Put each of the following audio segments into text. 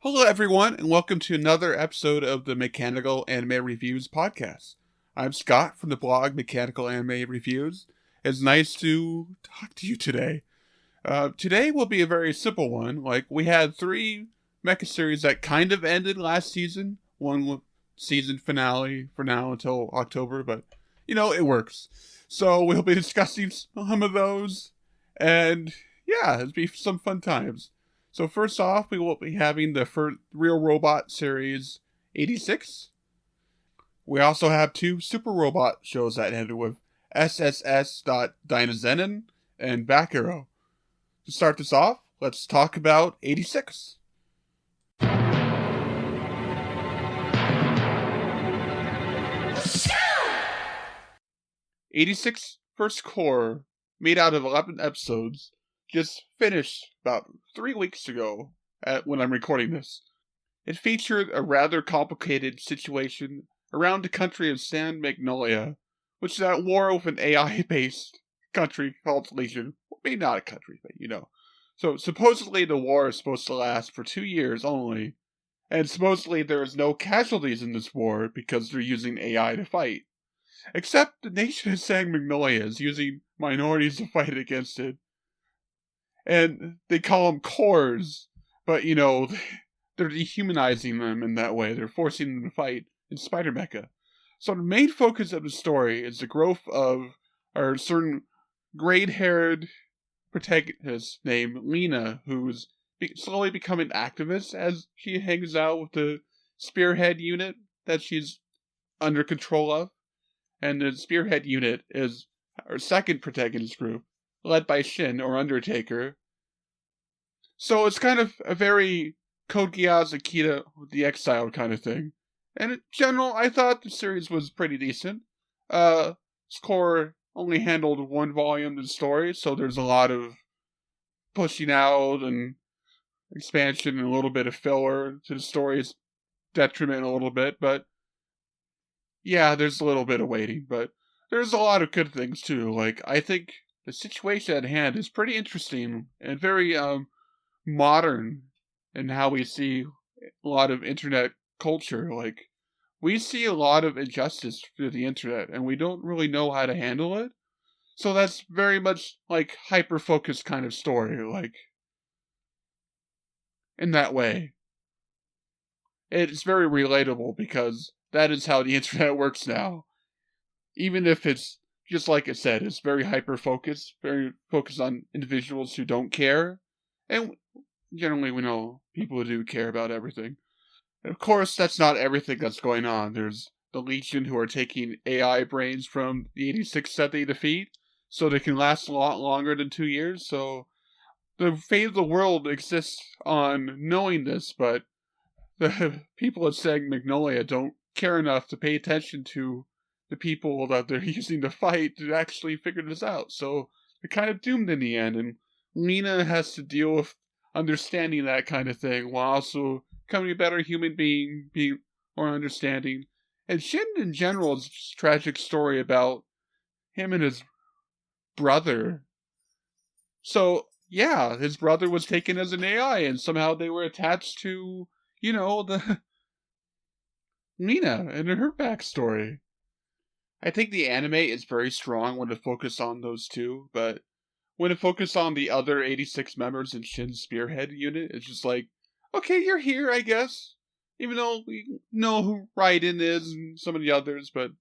Hello, everyone, and welcome to another episode of the Mechanical Anime Reviews podcast. I'm Scott from the blog Mechanical Anime Reviews. It's nice to talk to you today. Today will be a very simple one. We had 3 mecha series that kind of ended last season. One season finale for now until October, but, it works. So we'll be discussing some of those, and yeah, it'll be some fun times. So first off, we will be having the first Real Robot Series 86. We also have 2 Super Robot shows that ended with SSSS.Dynazenon and Back Arrow. To start this off, let's talk about 86. 86 First Cour, made out of 11 episodes, just finished about 3 weeks ago when I'm recording this. It featured a rather complicated situation around the country of San Magnolia, which is at war with an AI-based country called Legion. Well, maybe not a country, but So supposedly the war is supposed to last for 2 years only, and supposedly there is no casualties in this war because they're using AI to fight. Except the nation of San Magnolia is using minorities to fight against it. And they call them cours, but they're dehumanizing them in that way. They're forcing them to fight in Spider Mecha. So the main focus of the story is the growth of our certain gray-haired protagonist named Lena, who's slowly becoming an activist as she hangs out with the Spearhead unit that she's under control of. And the Spearhead unit is our second protagonist group, led by Shin, or Undertaker. So it's kind of a very Code Geass Akira the Exile kind of thing. And in general, I thought the series was pretty decent. Score only handled 1 volume of the story, so there's a lot of pushing out and expansion and a little bit of filler to the story's detriment a little bit, but yeah, there's a little bit of waiting, but there's a lot of good things too. I think the situation at hand is pretty interesting and very modern in how we see a lot of internet culture. We see a lot of injustice through the internet, and we don't really know how to handle it. So that's very much hyper-focused kind of story, in that way. It's very relatable because that is how the internet works now. Even if it's, just like I said, it's very hyper-focused, very focused on individuals who don't care. And generally we know people who do care about everything. And of course, that's not everything that's going on. There's the Legion who are taking AI brains from the 86 that they defeat, so they can last a lot longer than 2 years. So the fate of the world exists on knowing this, but the people at San Magnolia don't care enough to pay attention to the people that they're using to fight to actually figure this out. So they're kind of doomed in the end, and Lena has to deal with understanding that kind of thing while also becoming a better human being, being more understanding. And Shin in general is just a tragic story about him and his brother. So yeah, his brother was taken as an AI, and somehow they were attached to the Lena and her backstory. I think the anime is very strong when it focuses on those two, but when it focuses on the other 86 members in Shin's Spearhead unit, it's just okay, you're here, I guess. Even though we know who Raiden is and some of the others, but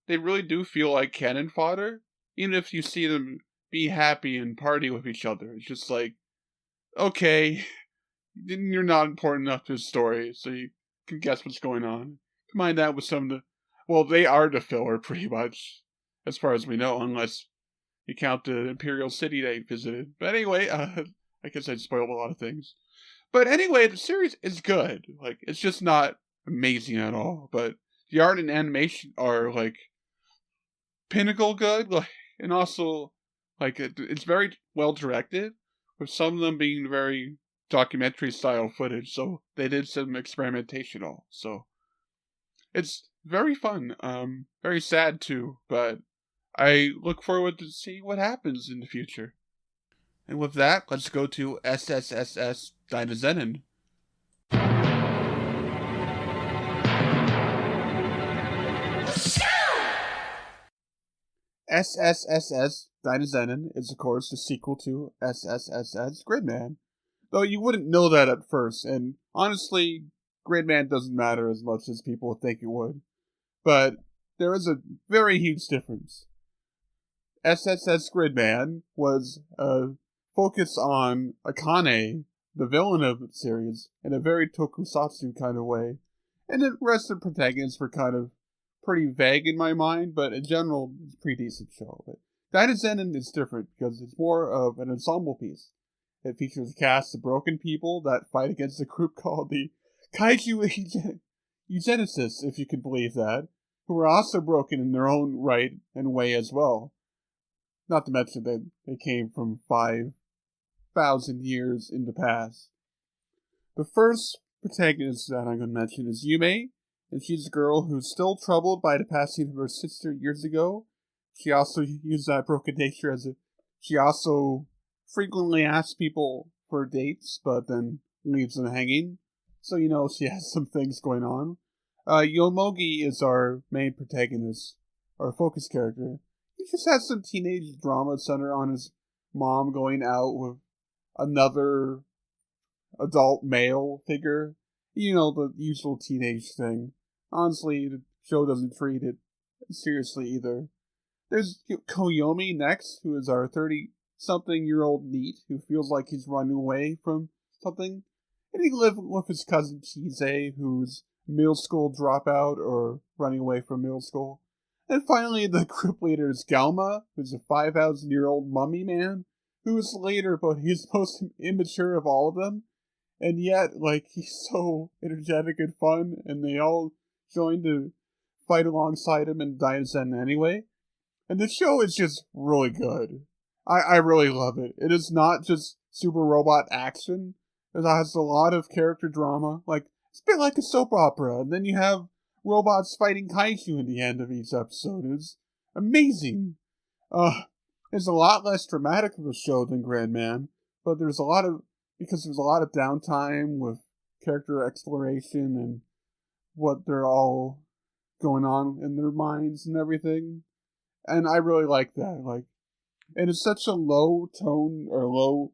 they really do feel like cannon fodder. Even if you see them be happy and party with each other, it's just okay, you're not important enough to the story, so you can guess what's going on. Combine that with some of the... Well, they are the filler, pretty much, as far as we know, unless you count the Imperial City they visited. But anyway, I guess I'd spoiled a lot of things. But anyway, the series is good. It's just not amazing at all. But the art and animation are, pinnacle good. And also, it's very well directed, with some of them being very documentary-style footage. So they did some experimentation. So it's very fun. Very sad, too. But I look forward to see what happens in the future. And with that, let's go to SSSS.Dynazenon. SSSS.Dynazenon is, of course, the sequel to SSSS Gridman. Though you wouldn't know that at first, and honestly, Gridman doesn't matter as much as people think it would. But there is a very huge difference. SSS Gridman was a focus on Akane, the villain of the series, in a very tokusatsu kind of way. And the rest of the protagonists were kind of pretty vague in my mind, but in general, it's a pretty decent show. But Dynazenon is different because it's more of an ensemble piece. It features a cast of broken people that fight against a group called the Kaiju Eugenicists, if you can believe that, who are also broken in their own right and way as well. Not to mention that they came from 5,000 years in the past. The first protagonist that I'm going to mention is Yume, and she's a girl who's still troubled by the passing of her sister years ago. She also used that broken nature as she also frequently asks people for dates, but then leaves them hanging. So she has some things going on. Yomogi is our main protagonist, our focus character. He just has some teenage drama centered on his mom going out with another adult male figure. The usual teenage thing. Honestly, the show doesn't treat it seriously either. There's Koyomi next, who is our 30-something-year-old NEET who feels like he's running away from something. And he lives with his cousin Chise, who's middle school dropout or running away from middle school. And finally, the group leader is Galma, who's a 5,000-year-old mummy man, who is later, but he's the most immature of all of them. And yet, he's so energetic and fun, and they all join to fight alongside him in Dynazenon anyway. And the show is just really good. I really love it. It is not just super robot action. It has a lot of character drama. It's a bit like a soap opera, and then you have robots fighting kaiju at the end of each episode. It's amazing. It's a lot less dramatic of a show than Gridman, but there's a lot of downtime with character exploration and what they're all going on in their minds and everything. And I really like that. And it's such a low tone or low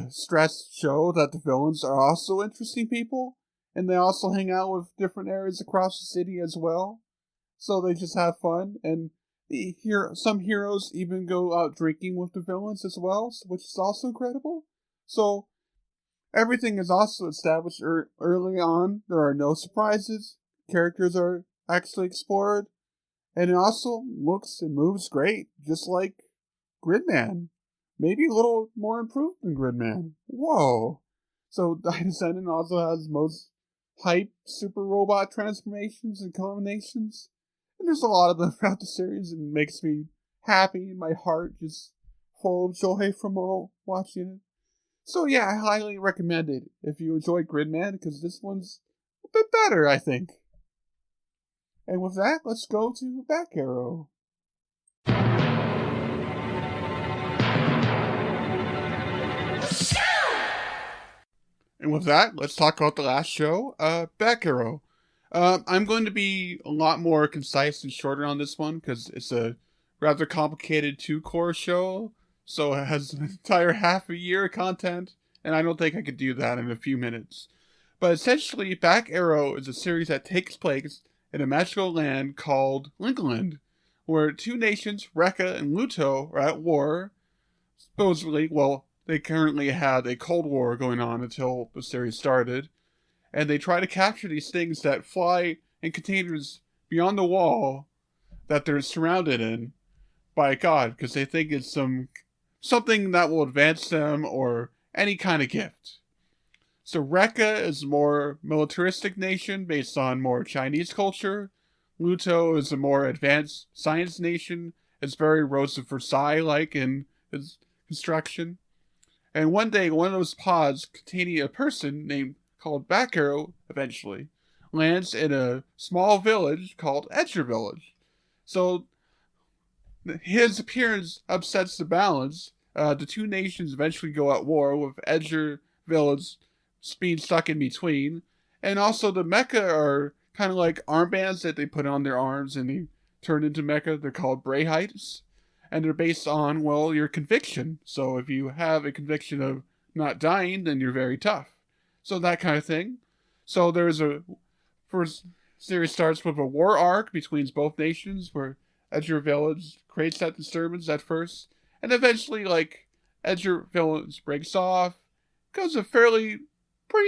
stress show that the villains are also interesting people. And they also hang out with different areas across the city as well. So they just have fun. And some heroes even go out drinking with the villains as well, which is also incredible. So everything is also established early on. There are no surprises. Characters are actually explored. And it also looks and moves great, just like Gridman. Maybe a little more improved than Gridman. Whoa. So Dynazenon also has most hype super robot transformations and combinations. And there's a lot of them throughout the series, and it makes me happy, and my heart just full of joy from all watching it. So yeah, I highly recommend it if you enjoy Gridman, because this one's a bit better, I think. And with that, let's go to Back Arrow. And with that, let's talk about the last show, Back Arrow. I'm going to be a lot more concise and shorter on this one, because it's a rather complicated 2-core show, so it has an entire half a year of content, and I don't think I could do that in a few minutes. But essentially, Back Arrow is a series that takes place in a magical land called Linkland, where two nations, Rekka and Luto, are at war. Supposedly, they currently had a Cold War going on until the series started, and they try to capture these things that fly in containers beyond the wall that they're surrounded in by God, because they think it's something that will advance them or any kind of gift. So Rekka is a more militaristic nation based on more Chinese culture. Luto is a more advanced science nation. It's very Rose of Versailles-like in its construction. And one day, one of those pods containing a person called Back Arrow, eventually, lands in a small village called Edger Village. So his appearance upsets the balance. The two nations eventually go at war, with Edger Village being stuck in between. And also the Mecha are kind of like armbands that they put on their arms, and they turned into mecha. They're called Brayhites, and they're based on, well, your conviction. So if you have a conviction of not dying, then you're very tough. So that kind of thing. So first series starts with a war arc between both nations, where Edger Village creates that disturbance at first, and eventually, like, Edger Village breaks off, goes a pretty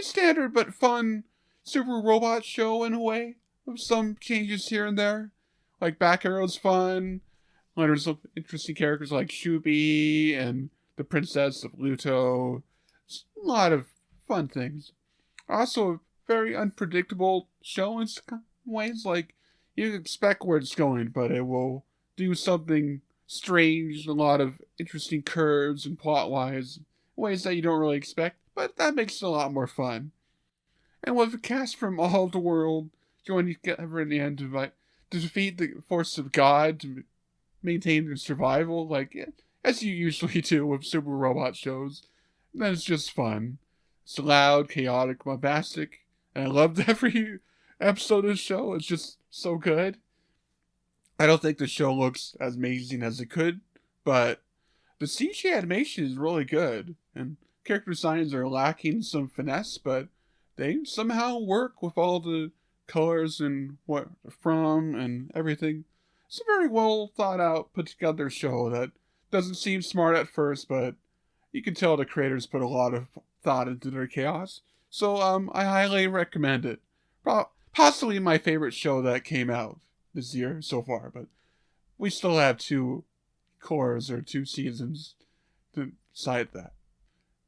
standard but fun super robot show in a way, with some changes here and there. Like, Back Arrow's fun. There's some interesting characters like Shubi and the Princess of Luto. It's a lot of fun things. Also, a very unpredictable show in some ways. Like, you expect where it's going, but it will do something strange, a lot of interesting curves and plot-wise, ways that you don't really expect, but that makes it a lot more fun. And with a cast from all over the world joining together in the end to defeat the force of God to maintain their survival, like, as you usually do with super robot shows, then it's just fun. It's loud, chaotic, bombastic, and I loved every episode of the show. It's just so good. I don't think the show looks as amazing as it could, but the CG animation is really good, and character designs are lacking some finesse, but they somehow work with all the colors and what they're from and everything. It's a very well thought out, put together show that doesn't seem smart at first, but you can tell the creators put a lot of thought into their chaos. So I highly recommend it. Possibly my favorite show that came out this year so far, but we still have 2 cours or 2 seasons to decide that.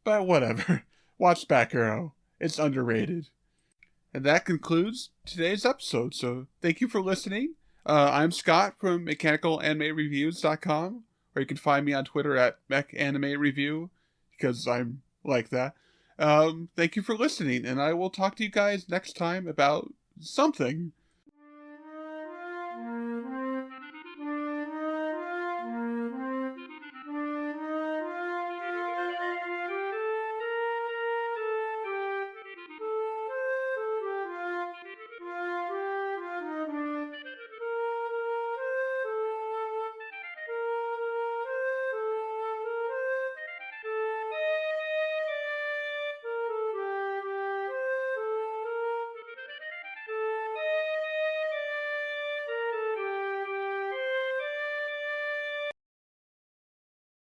But whatever. Watch Back Arrow. It's underrated. And that concludes today's episode. So thank you for listening. I'm Scott from MechanicalAnimeReviews.com, or you can find me on Twitter at MechAnimeReview, because I'm like that. Thank you for listening, and I will talk to you guys next time about something.